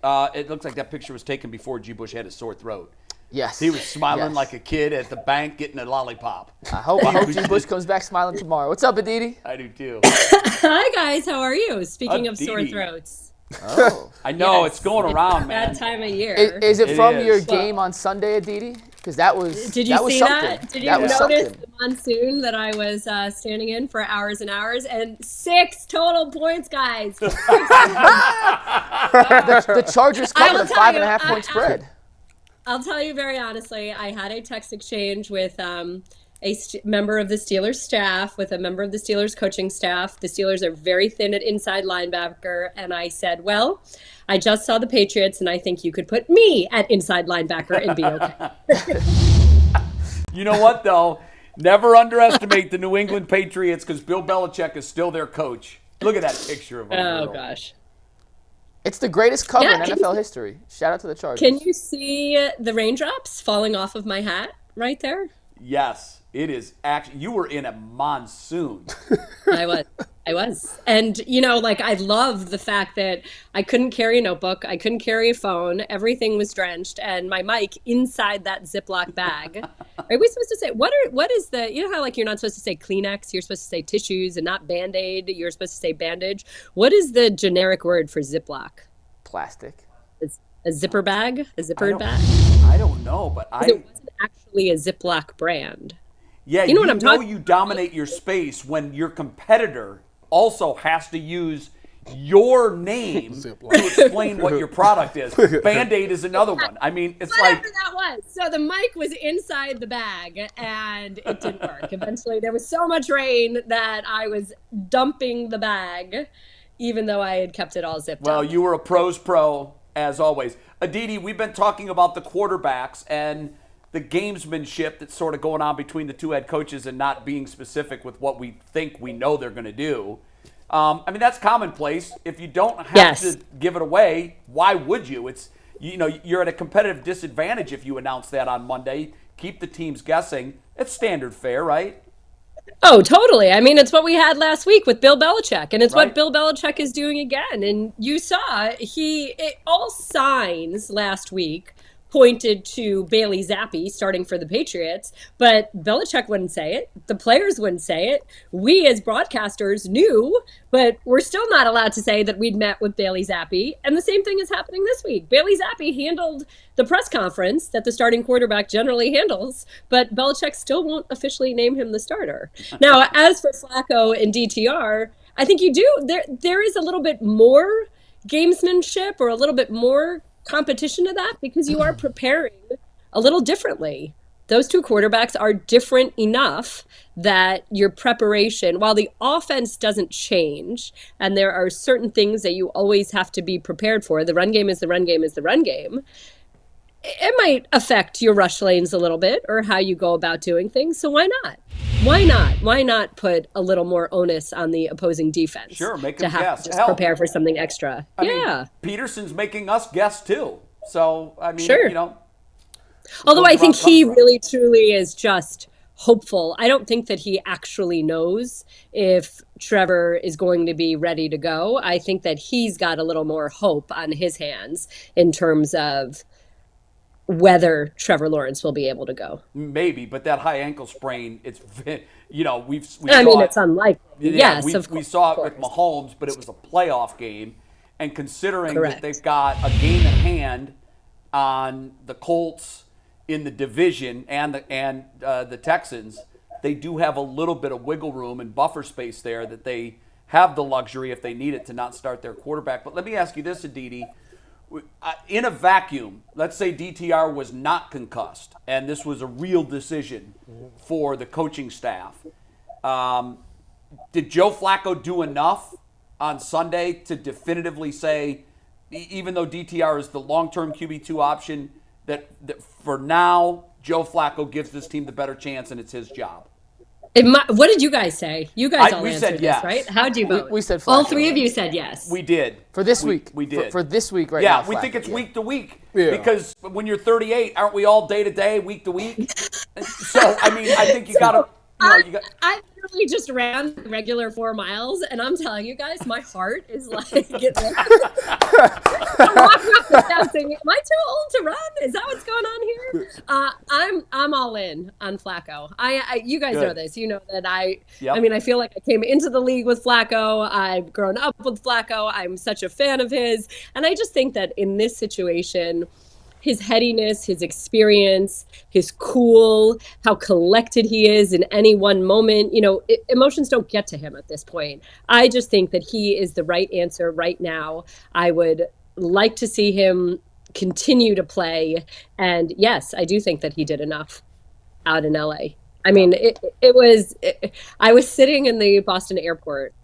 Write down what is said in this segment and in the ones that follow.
It looks like that picture was taken before G. Bush had a sore throat. Yes. He was smiling like a kid at the bank getting a lollipop. I hope G. Bush comes back smiling tomorrow. What's up, Aditi? I do too. Hi, guys. How are you? Speaking of sore Aditi. throats. Oh, I know. It's going around, man. That time of year. Is it from is. your game on Sunday, Aditi? Because that was Did you see something. that? Did you That was notice something. the monsoon that I was standing in for hours and hours? And 6 total points, guys. The Chargers covered a 5.5 point spread. I'll tell you very honestly, I had a text exchange with member of the Steelers staff, with a member of the Steelers coaching staff. The Steelers are very thin at inside linebacker. And I said, well, I just saw the Patriots, and I think you could put me at inside linebacker and be okay. You know what, though? Never underestimate the New England Patriots because Bill Belichick is still their coach. Look at that picture of him. Oh, gosh. It's the greatest cover in Yeah, NFL history. Shout out to the Chargers. Can you see the raindrops falling off of my hat right there? Yes, it is actually. You were in a monsoon. I was. And, I loved the fact that I couldn't carry a notebook. I couldn't carry a phone. Everything was drenched. And my mic inside that Ziploc bag. Are we supposed to say, what is the, how you're not supposed to say Kleenex, you're supposed to say tissues and not Band-Aid, you're supposed to say bandage. What is the generic word for Ziploc? Plastic. A zipper bag? A zippered bag? I don't know, but It wasn't actually a Ziploc brand. Yeah, You know what I'm talking you dominate your space when your competitor also has to use your name to explain what your product is. Band-Aid is another one. I mean, it's Whatever like... that was. So the mic was inside the bag, and it didn't work. Eventually, there was so much rain that I was dumping the bag, even though I had kept it all zipped Well, up. you were a pro's pro, as always. Aditi, we've been talking about the quarterbacks and the gamesmanship that's sort of going on between the two head coaches and not being specific with what we think we know they're going to do. I mean, that's commonplace. If you don't have to give it away, why would you? It's you're at a competitive disadvantage if you announce that on Monday. Keep the teams guessing. It's standard fare, right? Oh, totally. I mean, it's what we had last week with Bill Belichick, and it's Right. what Bill Belichick is doing again. And you saw all signs last week pointed to Bailey Zappi starting for the Patriots, but Belichick wouldn't say it. The players wouldn't say it. We as broadcasters knew, but we're still not allowed to say that we'd met with Bailey Zappi. And the same thing is happening this week. Bailey Zappi handled the press conference that the starting quarterback generally handles, but Belichick still won't officially name him the starter. Now, as for Flacco and DTR, I think you do. There is a little bit more gamesmanship or a little bit more competition to that because you are preparing a little differently. Those two quarterbacks are different enough that your preparation, while the offense doesn't change, and there are certain things that you always have to be prepared for, the run game is the run game is the run game, it might affect your rush lanes a little bit or how you go about doing things. So why not? Why not? Why not put a little more onus on the opposing defense? Sure, make to them have guess. to just Hell, prepare for something extra. I yeah. mean, Peterson's making us guess too. So, I mean, Sure. Although goes I think around, he comes around. really truly is just hopeful. I don't think that he actually knows if Trevor is going to be ready to go. I think that he's got a little more hope on his hands in terms of whether Trevor Lawrence will be able to go. Maybe, but that high ankle sprain, it's we I mean, saw it's unlikely. Yeah, Yes, we saw it of with course. Mahomes, but it was a playoff game, and considering Correct. that they've got a game in hand on the Colts in the division and the Texans, they do have a little bit of wiggle room and buffer space there that they have the luxury if they need it to not start their quarterback. But let me ask you this, Aditi. In a vacuum, let's say DTR was not concussed, and this was a real decision for the coaching staff. Did Joe Flacco do enough on Sunday to definitively say, even though DTR is the long-term QB2 option, that for now, Joe Flacco gives this team the better chance and it's his job? What did you guys say? You guys all we answered said this, yes. right? How'd you vote? We said Flacco. All three of you said yes. We did. For this week. We did. For this week right now. Yeah, we think Flacco, it's week to week. Yeah. Because when you're 38, aren't we all day to day, week to week? So, I mean, I think you got to... I feel literally just ran regular 4 miles, and I'm telling you guys, my heart is like I'm walking up the steps saying, "Am I too old to run? Is that what's going on here?" I'm all in on Flacco. You guys know this. You know that I mean, I feel like I came into the league with Flacco. I've grown up with Flacco. I'm such a fan of his, and I just think that in this situation, his headiness, his experience, his cool, how collected he is in any one moment. Emotions don't get to him at this point. I just think that he is the right answer right now. I would like to see him continue to play. And yes, I do think that he did enough out in LA. I mean, I was sitting in the Boston airport.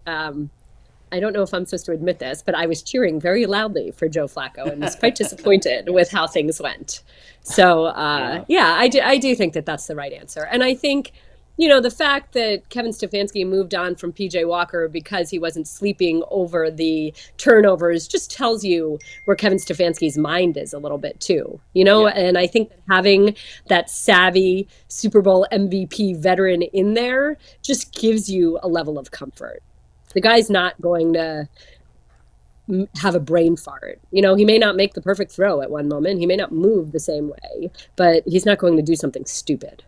I don't know if I'm supposed to admit this, but I was cheering very loudly for Joe Flacco and was quite disappointed with how things went. So, I do think that that's the right answer. And I think, the fact that Kevin Stefanski moved on from PJ Walker because he wasn't sleeping over the turnovers just tells you where Kevin Stefanski's mind is a little bit too, and I think that having that savvy Super Bowl MVP veteran in there just gives you a level of comfort. The guy's not going to have a brain fart. He may not make the perfect throw at one moment. He may not move the same way, but he's not going to do something stupid.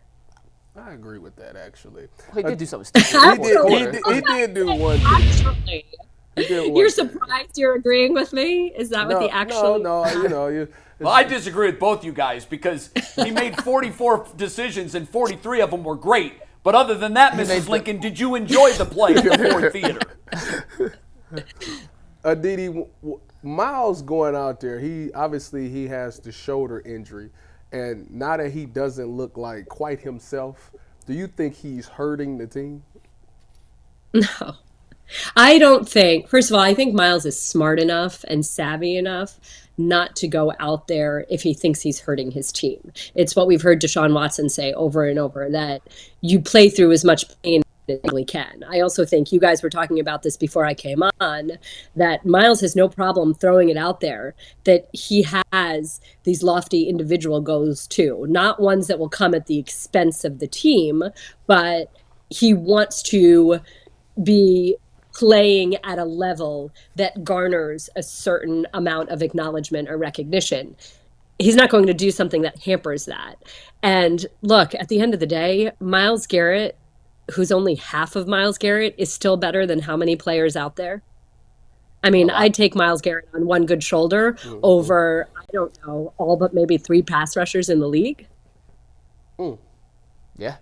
I agree with that, actually. He did do something stupid. He did do one thing. Actually. You're surprised you're agreeing with me? Is that what the actual... No, Well, I disagree with both you guys because he made 44 decisions and 43 of them were great. But other than that, Mrs. Lincoln, did you enjoy the play at the Ford Theater? Aditi, Miles going out there, he has the shoulder injury. And now that he doesn't look like quite himself, do you think he's hurting the team? No. I don't think, first of all, I think Miles is smart enough and savvy enough not to go out there if he thinks he's hurting his team. It's what we've heard Deshaun Watson say over and over, that you play through as much pain as you really can. I also think you guys were talking about this before I came on, that Miles has no problem throwing it out there, that he has these lofty individual goals too, not ones that will come at the expense of the team, but he wants to be playing at a level that garners a certain amount of acknowledgement or recognition. He's not going to do something that hampers that. And look, at the end of the day, Myles Garrett, who's only half of Myles Garrett, is still better than how many players out there? I mean, I'd take Myles Garrett on one good shoulder over, I don't know, all but maybe 3 pass rushers in the league. Yeah.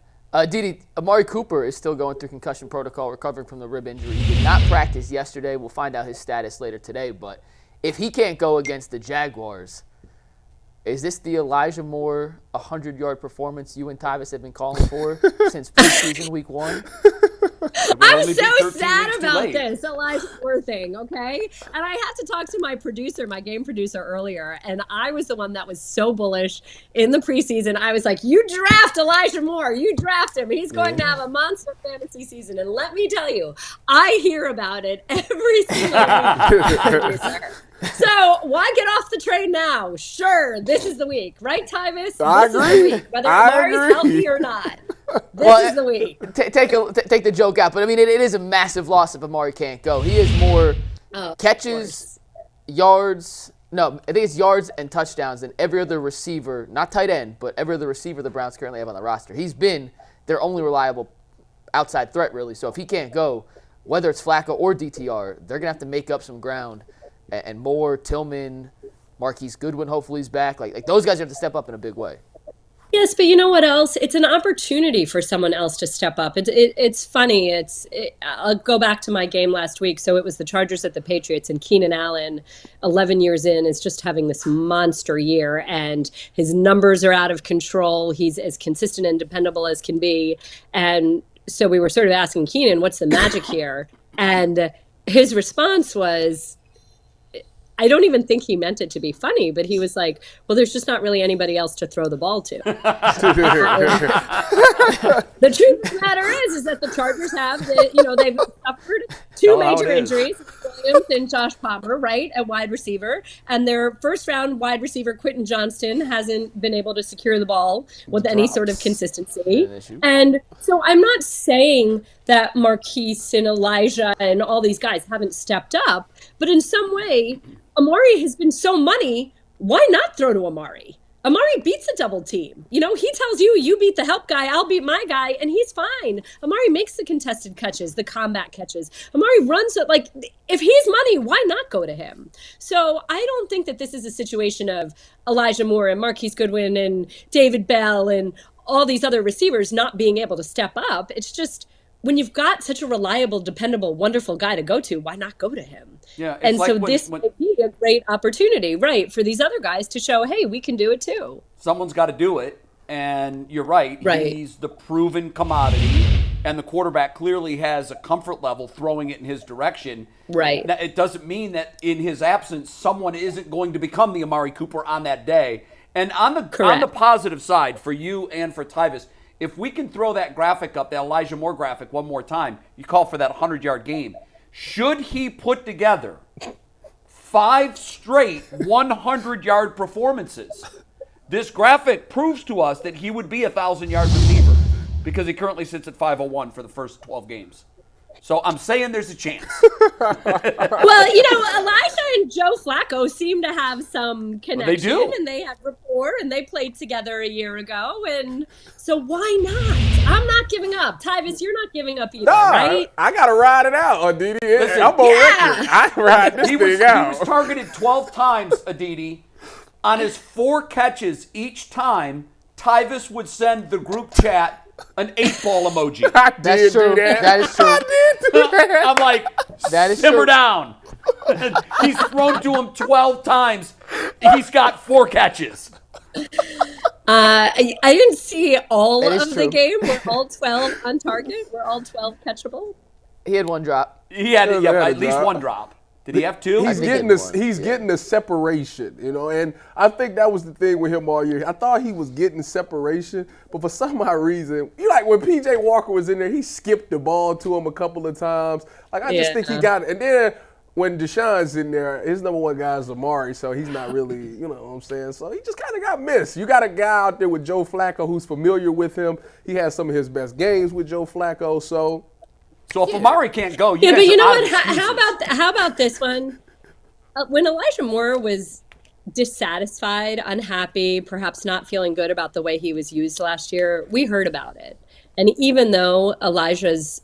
Didi, Amari Cooper is still going through concussion protocol, recovering from the rib injury. He did not practice yesterday. We'll find out his status later today. But if he can't go against the Jaguars, is this the Elijah Moore 100-yard performance you and Tyvis have been calling for since preseason week 1? I'm so sad about this Elijah Moore thing, okay? And I had to talk to my producer, my game producer earlier, and I was the one that was so bullish in the preseason. I was like, you draft Elijah Moore. You draft him. He's going to have a monster fantasy season. And let me tell you, I hear about it every single week. So why get off the train now? Sure, this is the week, right, Tyvis? I This is agree. the week, whether Amari's healthy or not. This is the week. Take the joke out, but I mean, it is a massive loss if Amari can't go. He has more catches, yards. No, I think it's yards and touchdowns than every other receiver, not tight end, but every other receiver the Browns currently have on the roster. He's been their only reliable outside threat, really. So if he can't go, whether it's Flacco or DTR, they're going to have to make up some ground. And Moore, Tillman, Marquise Goodwin, hopefully he's back. Like those guys have to step up in a big way. Yes, but you know what else? It's an opportunity for someone else to step up. It's funny. I'll go back to my game last week. So it was the Chargers at the Patriots, and Keenan Allen, 11 years in, is just having this monster year, and his numbers are out of control. He's as consistent and dependable as can be. And so we were sort of asking Keenan, what's the magic here? And his response was, I don't even think he meant it to be funny, but he was like, well, there's just not really anybody else to throw the ball to. The truth of the matter is that the Chargers have, they've suffered two major injuries, Williams and Josh Palmer, right, at wide receiver. And their first-round wide receiver, Quentin Johnston, hasn't been able to secure the ball with any sort of consistency. And so I'm not saying that Marquise and Elijah and all these guys haven't stepped up, but in some way, Amari has been so money. Why not throw to Amari? Amari beats a double team. He tells you, you beat the help guy, I'll beat my guy, and he's fine. Amari makes the contested catches, the combat catches. Amari runs it. Like, if he's money, why not go to him? So I don't think that this is a situation of Elijah Moore and Marquise Goodwin and David Bell and all these other receivers not being able to step up. It's just, when you've got such a reliable, dependable, wonderful guy to go to, why not go to him? Yeah, and like so this would be a great opportunity, right, for these other guys to show, hey, we can do it too. Someone's got to do it, and you're right. He's the proven commodity, and the quarterback clearly has a comfort level throwing it in his direction. Right. Now, it doesn't mean that in his absence, someone isn't going to become the Amari Cooper on that day. And on the positive side, for you and for Tyvis, if we can throw that graphic up, that Elijah Moore graphic, one more time, you call for that 100-yard game. Should he put together 5 straight 100-yard performances, this graphic proves to us that he would be a 1,000-yard receiver because he currently sits at 501 for the first 12 games. So I'm saying there's a chance. Well, Elijah and Joe Flacco seem to have some connection. They do. And they have rapport, and they played together a year ago. And so why not? I'm not giving up. Tyvis, you're not giving up either, right? I got to ride it out, Aditi. I'm on record. I ride this thing out. He was targeted 12 times, Aditi. On his 4 catches each time, Tyvis would send the group chat an 8-ball emoji. That's true. That is true. I did do that. I'm like, simmer down. He's thrown to him 12 times. He's got 4 catches. I didn't see all That of is the true. game. We're all 12 on target. We're all 12 catchable. He had one drop. He had Yeah, at least one drop. Did he have 2? He's getting the separation, and I think that was the thing with him all year. I thought he was getting separation, but for some odd reason, when P.J. Walker was in there, he skipped the ball to him a couple of times. Like, I just think he got it. And then when Deshaun's in there, his number one guy is Amari, so he's not really, you know what I'm saying? So he just kind of got missed. You got a guy out there with Joe Flacco who's familiar with him. He has some of his best games with Joe Flacco, so if Amari can't go, but you know what? How about this one? When Elijah Moore was dissatisfied, unhappy, perhaps not feeling good about the way he was used last year, we heard about it. And even though Elijah's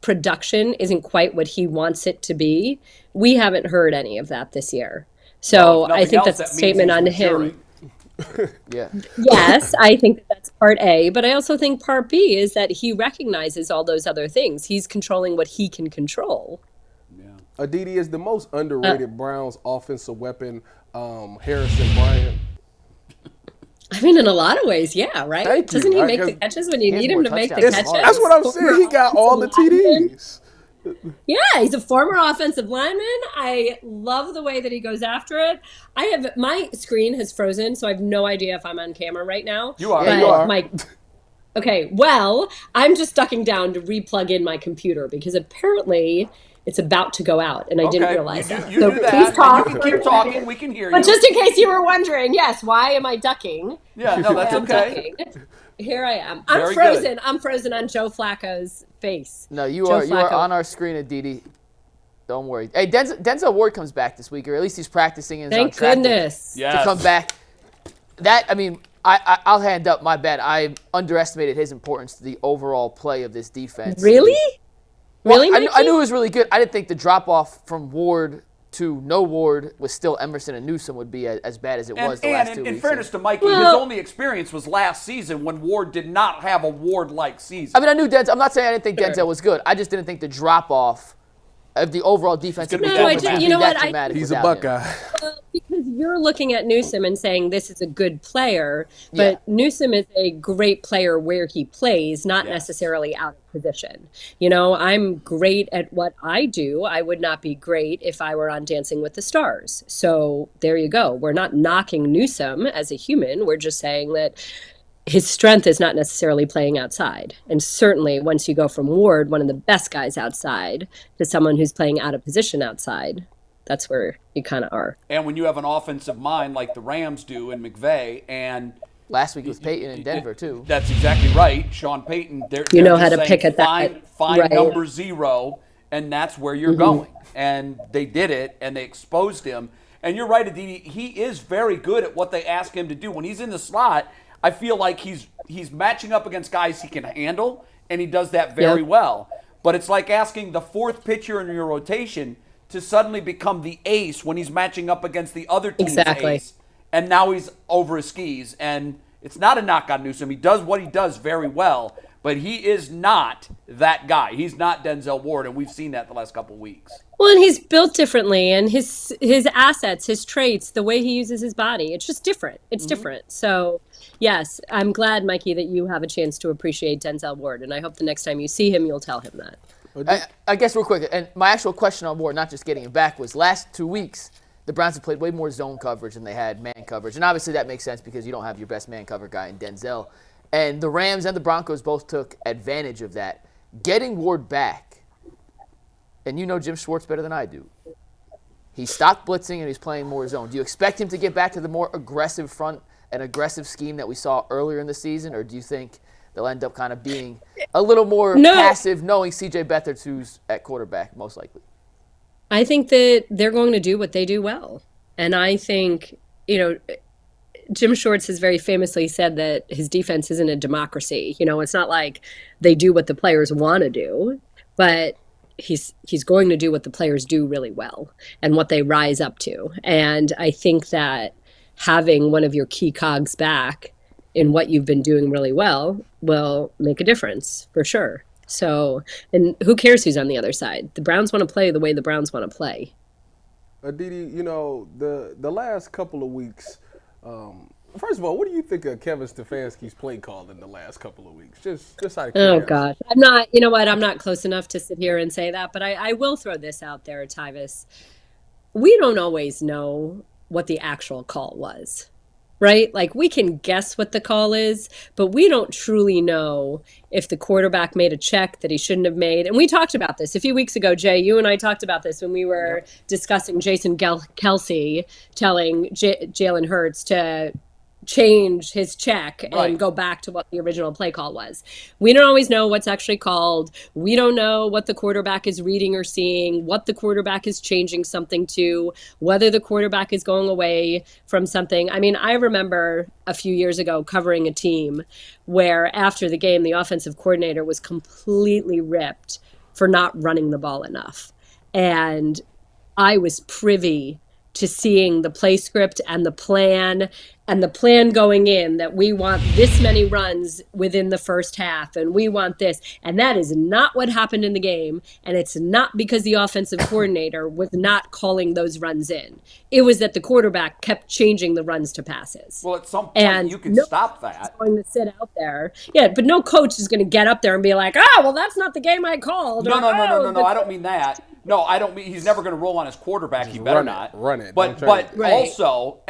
production isn't quite what he wants it to be, we haven't heard any of that this year. So I think that's a statement on him. Yeah. Yes, I think that's part A, but I also think part B is that he recognizes all those other things. He's controlling what he can control. Yeah. Aditi is the most underrated Browns offensive weapon, Harrison Bryant. I mean, in a lot of ways, yeah, right? Thank you. Doesn't he make the catches when you need him to make the touchdowns. catches? That's what I'm saying. He got all the TDs. Yeah, he's a former offensive lineman. I love the way that he goes after it. My screen has frozen, so I have no idea if I'm on camera right now. You are. Yeah, you are. Okay, well, I'm just ducking down to replug in my computer because apparently it's about to go out, and I didn't realize that. You So do that. please talk. You can keep talking. We can hear you. But just in case you were wondering, yes, why am I ducking? Yeah, no, that's I'm okay. ducking. Here I am. I'm Very frozen. good. I'm frozen on Joe Flacco's face. No, you Joe are Flacco. on our screen, Aditi. Don't worry. Hey, Denzel Ward comes back this week, or at least he's practicing and is on Thank track goodness. to come back. I'll hand up my bad. I underestimated his importance to the overall play of this defense. Really? Well, Really, I knew Mikey? it was really good. I didn't think the drop-off from Ward to no Ward with still Emerson and Newsome would be as bad as it was the last 2 weeks. In fairness to Mikey, his only experience was last season when Ward did not have a Ward-like season. I mean, I knew Denzel. I'm not saying I didn't think Denzel was good. I just didn't think the drop-off of the overall defensive No, performance I did- would you be know that what? dramatic He's a without him. Buckeye. Because because you're looking at Newsome and saying this is a good player, but Newsome is a great player where he plays, not necessarily out of position. You know, I'm great at what I do. I would not be great if I were on Dancing with the Stars. So there you go. We're not knocking Newsome as a human. We're just saying that his strength is not necessarily playing outside. And certainly once you go from Ward, one of the best guys outside, to someone who's playing out of position outside, that's where you kind of are. And when you have an offensive mind like the Rams do in McVay, and last week was Peyton in Denver too. That's exactly right. Sean Payton, they're how to pick at that. Find number 0, and that's where you're going. And they did it, and they exposed him. And you're right, Aditi, he is very good at what they ask him to do. When he's in the slot, I feel like he's matching up against guys he can handle, and he does that very well. But it's like asking the 4th pitcher in your rotation to suddenly become the ace when he's matching up against the other team's ace, and now he's over his skis. And it's not a knock on Newsome. He does what he does very well, but he is not that guy. He's not Denzel Ward, and we've seen that the last couple of weeks. Well, and he's built differently, and his assets, his traits, the way he uses his body, it's just different. It's different. So, yes, I'm glad, Mikey, that you have a chance to appreciate Denzel Ward, and I hope the next time you see him, you'll tell him that. I guess real quick, and my actual question on Ward, not just getting him back, was last 2 weeks, the Browns have played way more zone coverage than they had man coverage. And obviously that makes sense because you don't have your best man cover guy in Denzel. And the Rams and the Broncos both took advantage of that. Getting Ward back, and you know Jim Schwartz better than I do, he stopped blitzing and he's playing more zone. Do you expect him to get back to the more aggressive front and aggressive scheme that we saw earlier in the season, or do you think they'll end up kind of being a little more passive, knowing C.J. Beathard, who's at quarterback, most likely? I think that they're going to do what they do well. And I think, Jim Schwartz has very famously said that his defense isn't a democracy. It's not like they do what the players want to do, but he's going to do what the players do really well and what they rise up to. And I think that having one of your key cogs back in what you've been doing really well will make a difference for sure. So, and who cares who's on the other side? The Browns want to play the way the Browns want to play. Aditi, the last couple of weeks, first of all, what do you think of Kevin Stefanski's play call in the last couple of weeks? Just out of curiosity. Oh, gosh. I'm not, you know what? I'm not close enough to sit here and say that, but I will throw this out there, Tyvis. We don't always know what the actual call was. Right? Like, we can guess what the call is, but we don't truly know if the quarterback made a check that he shouldn't have made. And we talked about this a few weeks ago, Jay. You and I talked about this when we were discussing Jason Kelsey telling Jalen Hurts to change his check and go back to what the original play call was. We don't always know what's actually called. We don't know what the quarterback is reading or seeing, what the quarterback is changing something to, whether the quarterback is going away from something. I mean, I remember a few years ago covering a team where after the game, the offensive coordinator was completely ripped for not running the ball enough. And I was privy to seeing the play script and the plan going in that we want this many runs within the first half and we want this. And that is not what happened in the game. And it's not because the offensive coordinator was not calling those runs in. It was that the quarterback kept changing the runs to passes. Well, at some point you can stop that. Going to sit out there. Yeah, but no coach is going to get up there and be like, well, that's not the game I called. No, I don't mean that. No, I don't mean he's never going to roll on his quarterback. He better not run it. But also,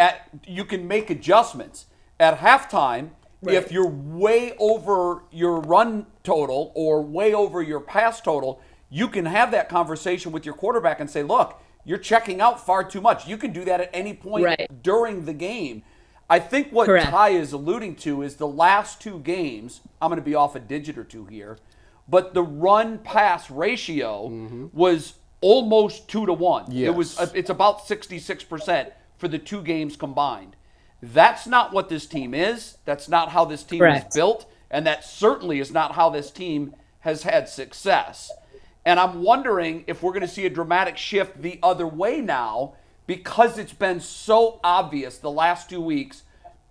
you can make adjustments at halftime if you're way over your run total or way over your pass total. You can have that conversation with your quarterback and say, "Look, you're checking out far too much." You can do that at any point during the game. I think what Ty is alluding to is the last 2 games. I'm going to be off a digit or two here, but the run-pass ratio was almost 2-1. Yes. It's about 66% for the 2 games combined. That's not what this team is. That's not how this team is built, and that certainly is not how this team has had success. And I'm wondering if we're going to see a dramatic shift the other way now, because it's been so obvious the last 2 weeks,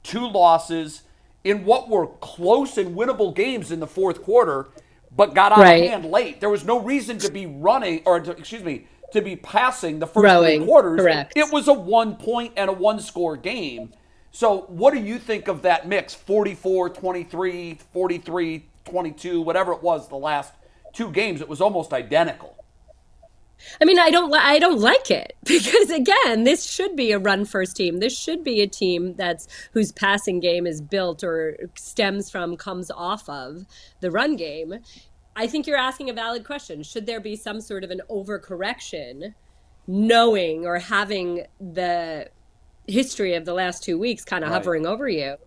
2 losses in what were close and winnable games in the fourth quarter, but got out of hand late. There was no reason to be running, to be passing the first Rowing, 3 quarters. correct. It was a 1 point and a 1 score game. So what do you think of that mix? 44, 23, 43, 22, whatever it was the last 2 games, it was almost identical. I mean, I don't like it because again, this should be a run first team. This should be a team whose passing game is built or comes off of the run game. I think you're asking a valid question. Should there be some sort of an overcorrection, knowing or having the history of the last 2 weeks kind of hovering over you?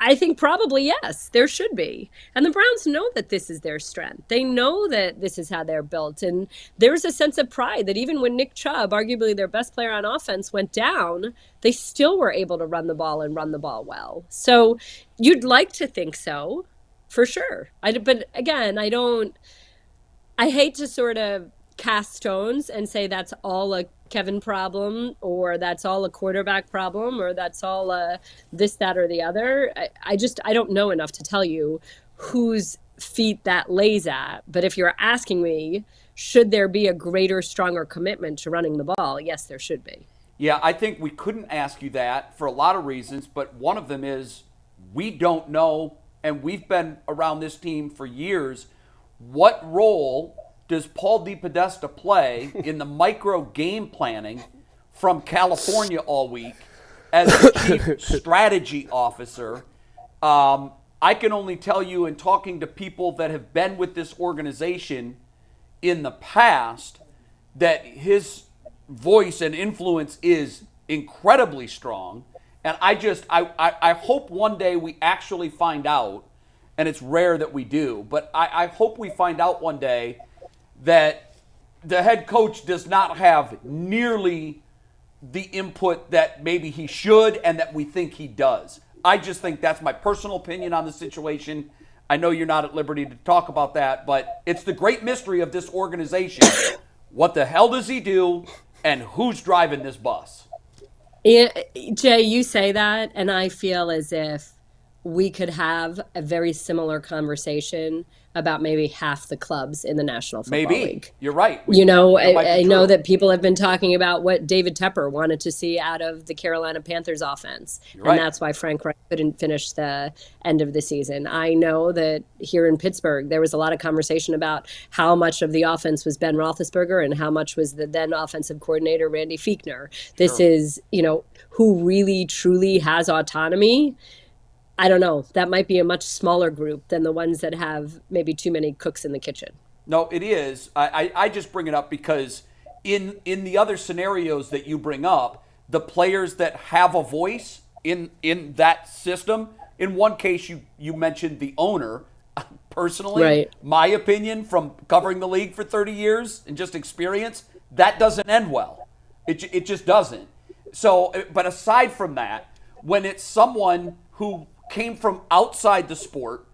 I think probably yes, there should be. And the Browns know that this is their strength. They know that this is how they're built. And there's a sense of pride that even when Nick Chubb, arguably their best player on offense, went down, they still were able to run the ball and run the ball well. So you'd like to think so, for sure. But again, I hate to sort of cast stones and say that's all a Kevin problem, or that's all a quarterback problem, or that's all a this, that, or the other. I don't know enough to tell you whose feet that lays at. But if you're asking me, should there be a greater, stronger commitment to running the ball? Yes, there should be. Yeah, I think we couldn't ask you that for a lot of reasons, but one of them is we don't know, and we've been around this team for years, what role does Paul DePodesta play in the micro game planning from California all week as the chief strategy officer? I can only tell you, in talking to people that have been with this organization in the past, that his voice and influence is incredibly strong. And I hope one day we actually find out, and it's rare that we do, but I hope we find out one day that the head coach does not have nearly the input that maybe he should and that we think he does. I just think that's my personal opinion on the situation. I know you're not at liberty to talk about that, but it's the great mystery of this organization. What the hell does he do, and who's driving this bus? Yeah, Jay, you say that, and I feel as if we could have a very similar conversation about maybe half the clubs in the National Football League. You're right. I know that people have been talking about what David Tepper wanted to see out of the Carolina Panthers offense. And that's why Frank Reich couldn't finish the end of the season. I know that here in Pittsburgh, there was a lot of conversation about how much of the offense was Ben Roethlisberger and how much was the then offensive coordinator, Randy Fichtner. This is, who really, truly has autonomy. I don't know. That might be a much smaller group than the ones that have maybe too many cooks in the kitchen. No, it is. I just bring it up because in the other scenarios that you bring up, the players that have a voice in that system, in one case you mentioned the owner. Personally, my opinion from covering the league for 30 years and just experience, that doesn't end well. It just doesn't. So, but aside from that, when it's someone who came from outside the sport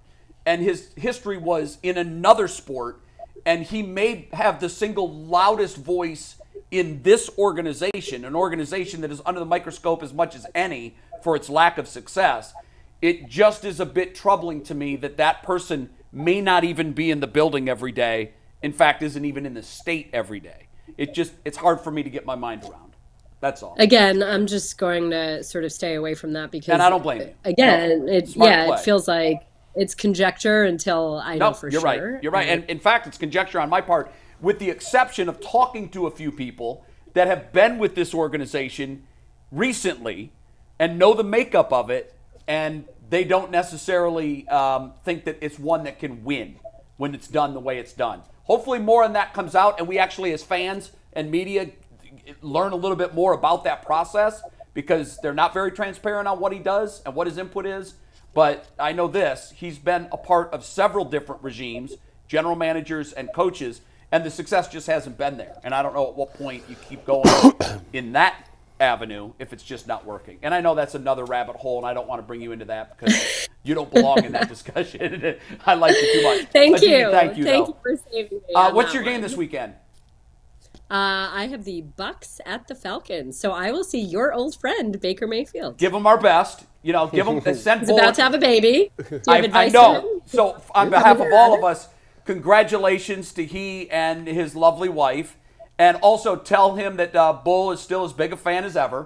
and his history was in another sport, and he may have the single loudest voice in this organization, an organization that is under the microscope as much as any for its lack of success, it just is a bit troubling to me that person may not even be in the building every day. In fact, isn't even in the state every day. It's hard for me to get my mind around. That's all. Again, I'm just going to sort of stay away from that because, and I don't blame you. Again, it feels like it's conjecture until I know for sure. You're right. And in fact, it's conjecture on my part, with the exception of talking to a few people that have been with this organization recently and know the makeup of it, and they don't necessarily think that it's one that can win when it's done the way it's done. Hopefully more on that comes out, and we actually, as fans and media, learn a little bit more about that process, because they're not very transparent on what he does and what his input is. But I know this, he's been a part of several different regimes, general managers and coaches, and the success just hasn't been there. And I don't know at what point you keep going in that avenue if it's just not working. And I know that's another rabbit hole, and I don't want to bring you into that because you don't belong in that discussion. I like you too much. Thank you. Thank you for saving me. What's your game this weekend? I have the Bucks at the Falcons, so I will see your old friend Baker Mayfield. Give him our best. Give him send. He's about to have a baby. Do you have advice I know. for him? So on behalf of all of us, congratulations to he and his lovely wife. And also tell him that Bull is still as big a fan as ever.